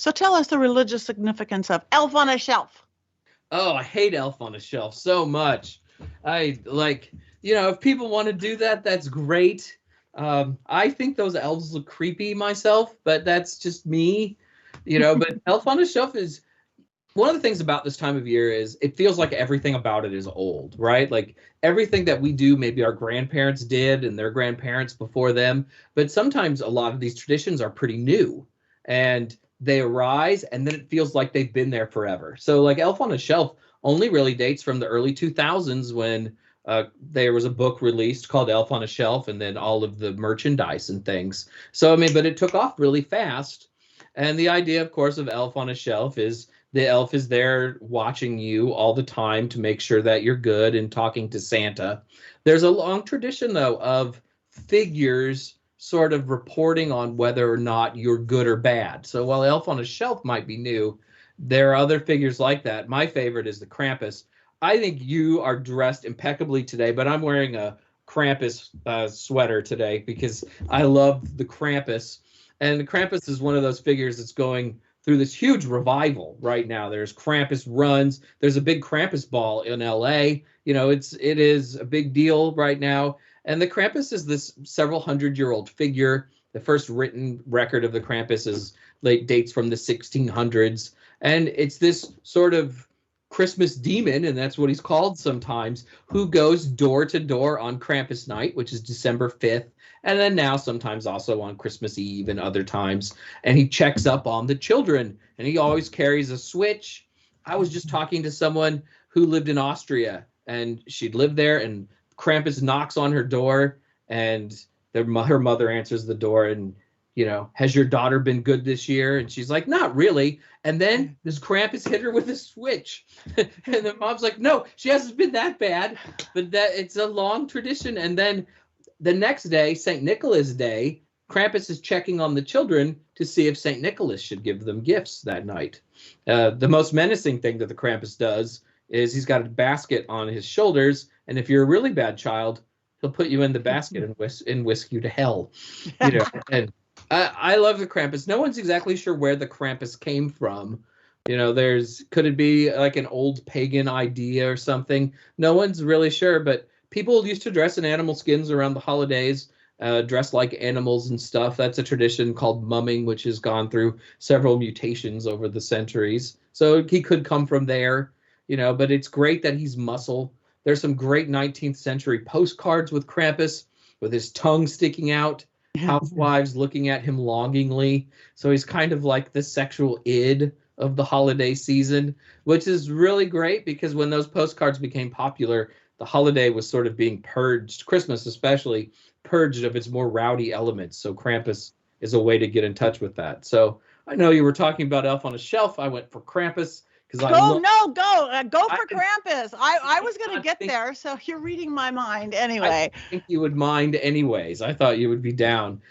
So tell us the religious significance of Elf on a Shelf. Oh, I hate Elf on a Shelf so much. I like, if people want to do that, that's great. I think those elves look creepy myself, but that's just me, But Elf on a Shelf is one of the things about this time of year is it feels like everything about it is old, right? Like everything that we do, maybe our grandparents did and their grandparents before them. But sometimes a lot of these traditions are pretty new and they arise and then it feels like they've been there forever. So like Elf on a Shelf only really dates from the early 2000s when there was a book released called Elf on a Shelf and then all of the merchandise and things. So, I mean, but it took off really fast. And the idea, of course, of Elf on a Shelf is the elf is there watching you all the time to make sure that you're good and talking to Santa. There's a long tradition, though, of figures sort of reporting on whether or not you're good or bad. So while Elf on a Shelf might be new, there are other figures like that. My favorite is the Krampus. I think you are dressed impeccably today, but I'm wearing a Krampus sweater today because I love the Krampus. And the Krampus is one of those figures that's going through this huge revival right now. There's Krampus runs. There's a big Krampus ball in LA. It is a big deal right now. And the Krampus is this several hundred-year-old figure. The first written record of the Krampus dates from the 1600s. And it's this sort of Christmas demon, and that's what he's called sometimes, who goes door to door on Krampus night, which is December 5th. And then now sometimes also on Christmas Eve and other times. And he checks up on the children. And he always carries a switch. I was just talking to someone who lived in Austria. And she'd lived there. And Krampus knocks on her door. And her mother answers the door. And, has your daughter been good this year? And she's like, not really. And then this Krampus hit her with a switch. And the mom's like, no, she hasn't been that bad. But that it's a long tradition. And then the next day, St. Nicholas Day, Krampus is checking on the children to see if St. Nicholas should give them gifts that night. The most menacing thing that the Krampus does is he's got a basket on his shoulders, and if you're a really bad child, he'll put you in the basket and whisk you to hell. And I love the Krampus. No one's exactly sure where the Krampus came from. Could it be like an old pagan idea or something? No one's really sure, but people used to dress in animal skins around the holidays, dress like animals and stuff. That's a tradition called mumming, which has gone through several mutations over the centuries. So he could come from there, but it's great that he's muscle. There's some great 19th century postcards with Krampus, with his tongue sticking out, housewives looking at him longingly. So he's kind of like the sexual id of the holiday season, which is really great because when those postcards became popular, the holiday was sort of being purged, Christmas especially, purged of its more rowdy elements. So Krampus is a way to get in touch with that. So I know you were talking about Elf on a Shelf. I went for Krampus because go for Krampus. I was going to get there, so you're reading my mind anyway. I think you would mind anyways. I thought you would be down.